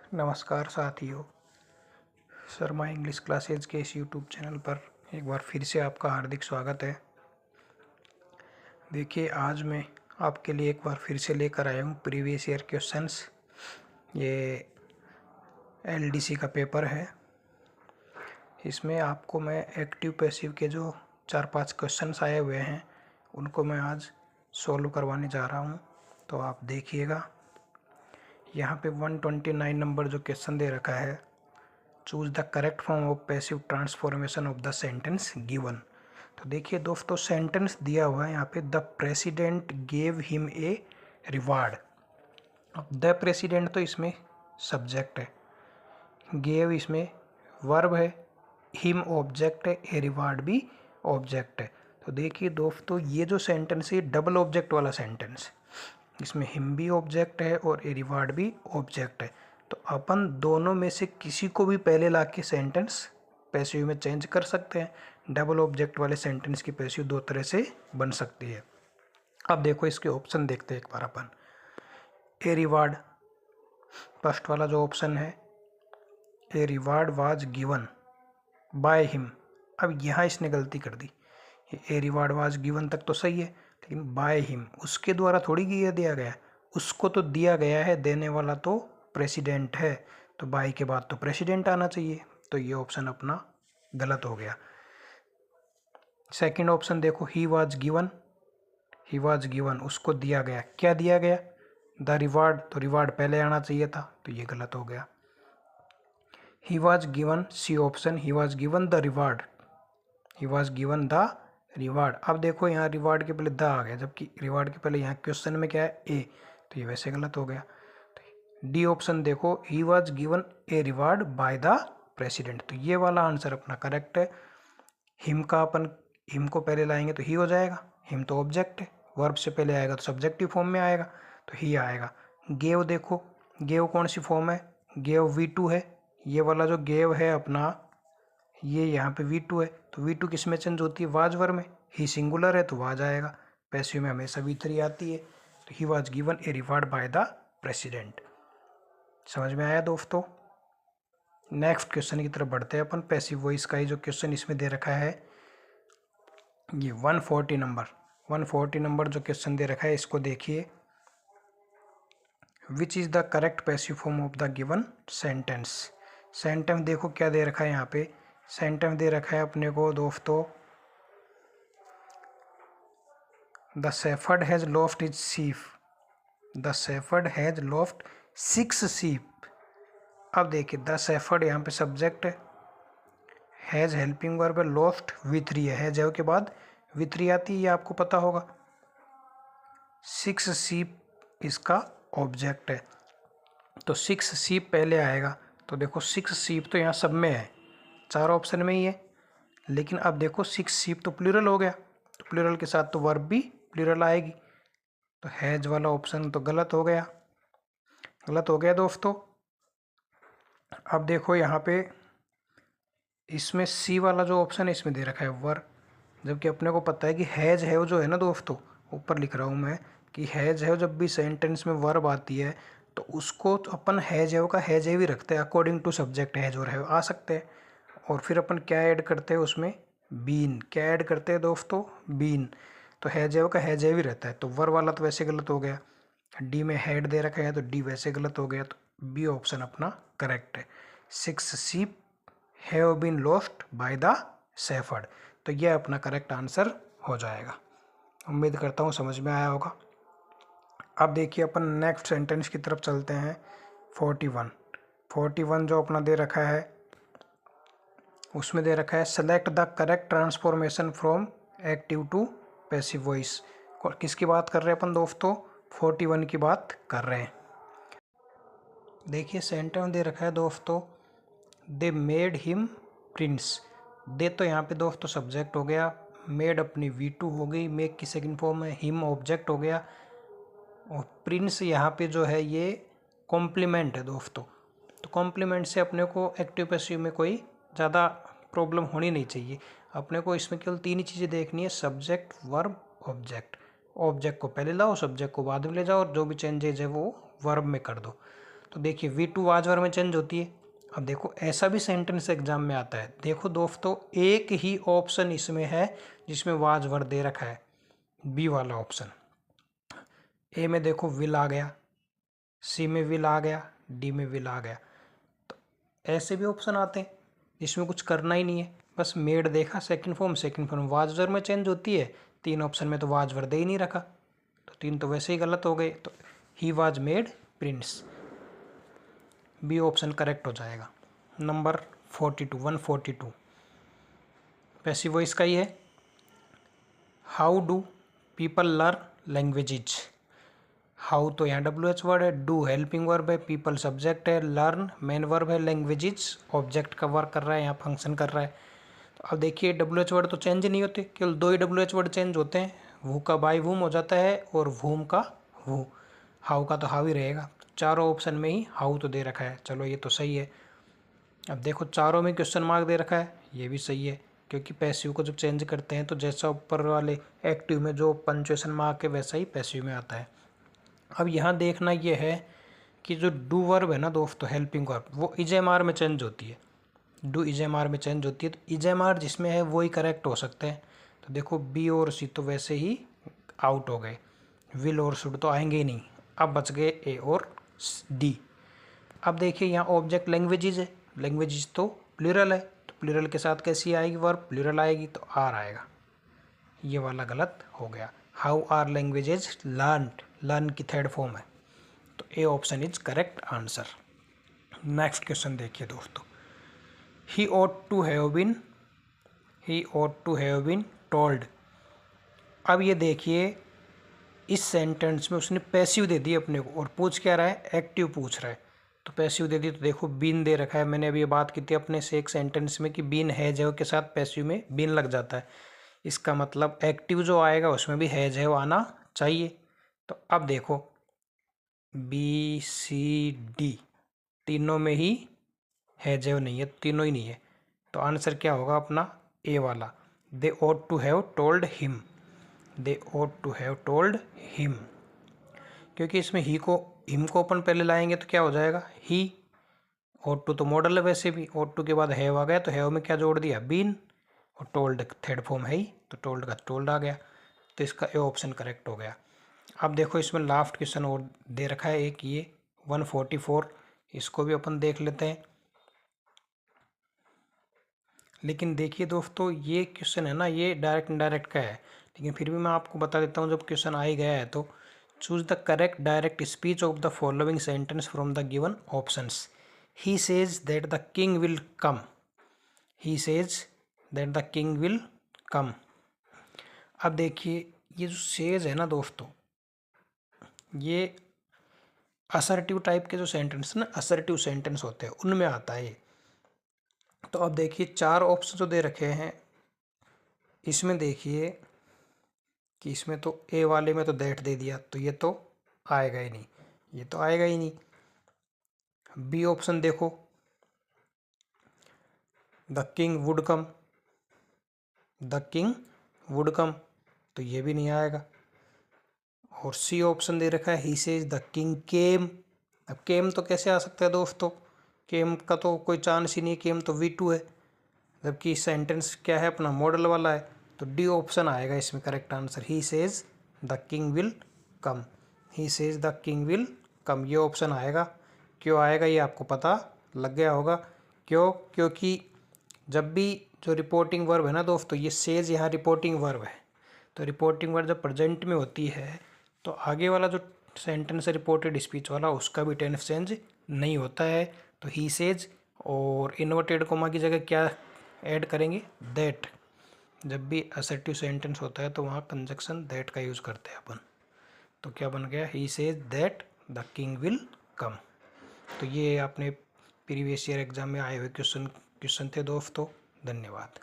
नमस्कार साथियों। Sharma English classes के इस यूट्यूब चैनल पर एक बार फिर से आपका हार्दिक स्वागत है। देखिए, आज मैं आपके लिए एक बार फिर से लेकर आया हूँ प्रीवियस ईयर क्वेश्चंस। ये एलडीसी का पेपर है। इसमें आपको मैं एक्टिव पैसिव के जो 4-5 क्वेश्चंस आए हुए हैं उनको मैं आज सॉल्व करवाने जा रहा हूँ, तो आप देखिएगा। यहाँ पे 129 नंबर जो क्वेश्चन दे रखा है, choose the correct form of passive transformation of the sentence given. तो देखिए दोस्तों, सेंटेंस दिया हुआ है यहाँ पे, the president gave him a reward. अब द प्रेसिडेंट तो इसमें सब्जेक्ट है, गेव इसमें वर्ब है, हिम ऑब्जेक्ट है, ए रिवार्ड भी ऑब्जेक्ट है। तो देखिए दोस्तों, ये जो सेंटेंस है डबल ऑब्जेक्ट वाला सेंटेंस, इसमें हिम भी ऑब्जेक्ट है और ए रिवार्ड भी ऑब्जेक्ट है। तो अपन दोनों में से किसी को भी पहले ला के सेंटेंस पैसिव में चेंज कर सकते हैं। डबल ऑब्जेक्ट वाले सेंटेंस की पैसिव दो तरह से बन सकती है। अब देखो इसके ऑप्शन देखते हैं एक बार अपन। ए रिवार्ड, फर्स्ट वाला जो ऑप्शन है, a reward was given by him. अब यहाँ इसने गलती कर दी। ए रिवार्ड वाज गिवन तक तो सही है, लेकिन बाय हिम उसके द्वारा थोड़ी दिया गया, उसको तो दिया गया है, देने वाला तो प्रेसिडेंट है, तो बाय के बाद तो प्रेसिडेंट आना चाहिए। तो ये ऑप्शन अपना गलत हो गया। सेकंड ऑप्शन देखो, ही was given, he was given उसको दिया गया, क्या दिया गया, द रिवार्ड, तो रिवार्ड पहले आना चाहिए था, तो ये गलत हो गया। He was given, C option, he was given the reward, he was given the reward. अब देखो यहाँ रिवार्ड के पहले द आ गया, जबकि रिवार्ड के पहले यहाँ क्वेश्चन में क्या है, ए, तो ये वैसे गलत हो गया। डी ऑप्शन देखो, ही was given a reward by the president, तो ये वाला आंसर अपना करेक्ट है। हिम का अपन हिम को पहले लाएंगे तो ही हो जाएगा, हिम तो ऑब्जेक्ट है, वर्ब से पहले आएगा तो सब्जेक्टिव फॉर्म में आएगा, तो ही आएगा। गेव देखो, गेव कौन सी फॉर्म है, गेव V2 है, ये वाला जो गेव है अपना, ये यहाँ पे V2 है, तो V2 किस में चेंज होती है, वाज वर्ब में, ही सिंगुलर है तो वाज आएगा, पैसिव में हमेशा V3 आती है। तो he was given a reward by the president. समझ में आया दोस्तों। नेक्स्ट क्वेश्चन की तरफ बढ़ते हैं अपन। पैसिव वॉइस का ही जो क्वेश्चन इसमें दे रखा है, ये 140 नंबर जो क्वेश्चन दे रखा है, इसको देखिए। Which is the correct passive form of the given sentence. Sentence देखो क्या दे रखा है यहाँ पे, सेंटेंस दे रखा है अपने को दोस्तों, the shepherd has lost his sheep, the shepherd has lost 6 sheep. अब देखिए, द शेफर्ड यहाँ पे सब्जेक्ट है, हैज हेल्पिंग वर्ब है, लॉस्ट V3 है, हैज के बाद V3 आती है, ये आपको पता होगा। 6 शीप इसका ऑब्जेक्ट है, तो 6 शीप पहले आएगा। तो देखो 6 शीप तो यहाँ सब में है, 4 ऑप्शन में ही है, लेकिन अब देखो 6 शीप तो प्लूरल हो गया, तो प्लूरल के साथ तो वर्ब भी प्लूरल आएगी, तो हैज वाला ऑप्शन तो गलत हो गया, गलत हो गया दोस्तों। अब देखो यहाँ पे इसमें सी वाला जो ऑप्शन है इसमें दे रखा है वर, जबकि अपने को पता है कि हैज है वो जो है ना दोस्तों, ऊपर लिख रहा हूँ मैं कि हैज है, जब भी सेंटेंस में वर्ब आती है तो उसको तो अपन हैज है का हैज है भी रखते हैं, अकॉर्डिंग टू सब्जेक्ट हैज और है आ सकते हैं। और फिर अपन क्या ऐड करते हैं उसमें, बीन, क्या ऐड करते हैं दोस्तों, बीन, तो हैज है का हैज है भी रहता है, तो वर वाला तो वैसे गलत हो गया। डी में हेड दे रखा है तो डी वैसे गलत हो गया, तो बी ऑप्शन अपना करेक्ट है। 6 sheep have been lost by the shepherd, तो यह अपना करेक्ट आंसर हो जाएगा। उम्मीद करता हूँ समझ में आया होगा। अब देखिए अपन नेक्स्ट सेंटेंस की तरफ चलते हैं। 41 जो अपना दे रखा है, उसमें दे रखा है select the correct transformation from active to passive voice. किसकी बात कर रहे हैं अपन दोस्तों, 41 की बात कर रहे हैं। देखिए सेंटेंस दे रखा है दोस्तों, दे मेड हिम प्रिंस। दे तो यहाँ पे दोस्तों सब्जेक्ट हो गया, मेड अपनी V2 हो गई, मेक की सेकंड फॉर्म है, हिम ऑब्जेक्ट हो गया, और प्रिंस यहाँ पे जो है ये कॉम्प्लीमेंट है दोस्तों। तो कॉम्प्लीमेंट से अपने को एक्टिव पैसिव में कोई ज़्यादा प्रॉब्लम होनी नहीं चाहिए। अपने को इसमें केवल 3 ही चीज़ें देखनी है, सब्जेक्ट, वर्ब, ऑब्जेक्ट। ऑब्जेक्ट को पहले लाओ, सब्जेक्ट को बाद में ले जाओ, और जो भी चेंजेज है वो वर्ब में कर दो। तो देखिए V2 वाज वर में चेंज होती है। अब देखो ऐसा भी सेंटेंस एग्जाम में आता है। देखो दोस्तों एक ही ऑप्शन इसमें है जिसमें वाज वर दे रखा है, बी वाला ऑप्शन। ए में देखो विल आ गया, सी में विल आ गया, डी में विल आ गया। तो ऐसे भी ऑप्शन आते हैं जिसमें कुछ करना ही नहीं है, बस मेड देखा सेकंड फॉर्म वाज वर में चेंज होती है। 3 ऑप्शन में तो वाज वर दे ही नहीं रखा, तो 3 तो वैसे ही गलत हो गए। तो he was made prince, B option correct हो जाएगा। नंबर 142 पैसिव वॉइस का ही है। How do people learn languages. How तो यहाँ WH वर्ड है, डू हेल्पिंग वर्ब है, पीपल सब्जेक्ट है, लर्न मेन वर्ब है, लैंग्वेजेज ऑब्जेक्ट का वर्क कर रहा है, यहाँ फंक्शन कर रहा है। तो अब देखिए WH वर्ड तो चेंज नहीं होते, केवल 2 ही WH वर्ड चेंज होते हैं। वू का बाई वूम हो जाता है और वूम का वू। हाउ का तो हाउ ही रहेगा। चारों ऑप्शन में ही हाउ तो दे रखा है, चलो ये तो सही है। अब देखो चारों में क्वेश्चन मार्क दे रखा है, ये भी सही है, क्योंकि पैसिव को जब चेंज करते हैं तो जैसा ऊपर वाले एक्टिव में जो पंचुएशन मार्क है वैसा ही पैसिव में आता है। अब यहाँ देखना ये है कि जो डू वर्ब है ना दोस्तों, हेल्पिंग वर्ब, वो इजेमार में चेंज होती है। डू इजेमार में चेंज होती है, तो इजेमार जिसमें है वो ही करेक्ट हो सकते हैं। तो देखो बी और सी तो वैसे ही आउट हो गए, विल और शुड तो आएंगे ही नहीं। अब बच गए ए और डी। अब देखिए यहाँ ऑब्जेक्ट लैंग्वेजेज है, लैंग्वेजेज तो प्लूरल है, तो प्लूरल के साथ कैसी आएगी वर्ब, प्लूरल आएगी, तो आर आएगा। ये वाला गलत हो गया। How are languages learned, learn की थर्ड फॉर्म है, तो A option is correct answer. Next question देखिए दोस्तों, ही ought to have been told। अब ये देखिए इस सेंटेंस में उसने पैसिव दे दी अपने को और पूछ क्या रहा है, एक्टिव पूछ रहा है। तो पैसिव दे दी, तो देखो बीन दे रखा है। मैंने अभी ये बात की थी अपने से एक सेंटेंस में कि बीन हैज है के साथ पैसिव में बीन लग जाता है। इसका मतलब एक्टिव जो आएगा उसमें भी हैज है आना चाहिए। तो अब देखो बी सी डी तीनों में ही हैज है नहीं है, तीनों ही नहीं है। तो आंसर क्या होगा अपना ए वाला, दे ought to have told him, they ought to have told him। क्योंकि इसमें ही को हिम को अपन पहले लाएंगे तो क्या हो जाएगा, ही। ought to तो मॉडल है वैसे भी, ought to के बाद हैव आ गया, तो हैव में क्या जोड़ दिया, बीन, और टोल्ड थर्ड फॉर्म है ही, तो टोल्ड का टोल्ड आ गया। तो इसका ए ऑप्शन करेक्ट हो गया। अब देखो इसमें लास्ट क्वेश्चन और दे रखा है एक, ये 144, इसको भी अपन देख लेते हैं। लेकिन देखिए दोस्तों ये क्वेश्चन है ना, ये डायरेक्ट इनडायरेक्ट का है, लेकिन फिर भी मैं आपको बता देता हूँ। जब क्वेश्चन आ ही गया है तो choose the correct direct speech of the following sentence from the given options. He says that the king will come, he says that the king will come. अब देखिए ये जो सेज है ना दोस्तों, ये असर्टिव टाइप के जो सेंटेंस ना, असर्टिव सेंटेंस होते हैं उनमें आता है ये। तो अब देखिए 4 ऑप्शन जो दे रखे हैं, इसमें देखिए कि इसमें तो ए वाले में तो दैट दे दिया, तो ये तो आएगा ही नहीं, ये तो आएगा ही नहीं। बी ऑप्शन देखो, the king would come, the king would come, तो ये भी नहीं आएगा। और सी ऑप्शन दे रखा है, he says the king came. अब केम तो कैसे आ सकता है दोस्तों, केम का तो कोई चांस ही नहीं, केम तो V2 है, जबकि सेंटेंस क्या है अपना मॉडल वाला है। तो डी ऑप्शन आएगा इसमें correct answer, he says the king will come, he says the king will come, ये ऑप्शन आएगा। क्यों आएगा ये आपको पता लग गया होगा, क्यों, क्योंकि जब भी जो रिपोर्टिंग वर्ब है ना दोस्तों, ये सेज यहाँ रिपोर्टिंग वर्ब है, तो रिपोर्टिंग वर्ब जब प्रेजेंट में होती है तो आगे वाला जो सेंटेंस है रिपोर्टेड स्पीच वाला, उसका भी टेंस चेंज नहीं होता है। तो ही सेज, और इन्वर्टेड कोमा की जगह क्या ऐड करेंगे, दैट। जब भी असर्टिव सेंटेंस होता है तो वहाँ कंजक्शन दैट का यूज़ करते हैं अपन। तो क्या बन गया, he says that the king will come. तो ये आपने प्रीवियस ईयर एग्जाम में आए हुए क्वेश्चन थे दोस्तों। धन्यवाद।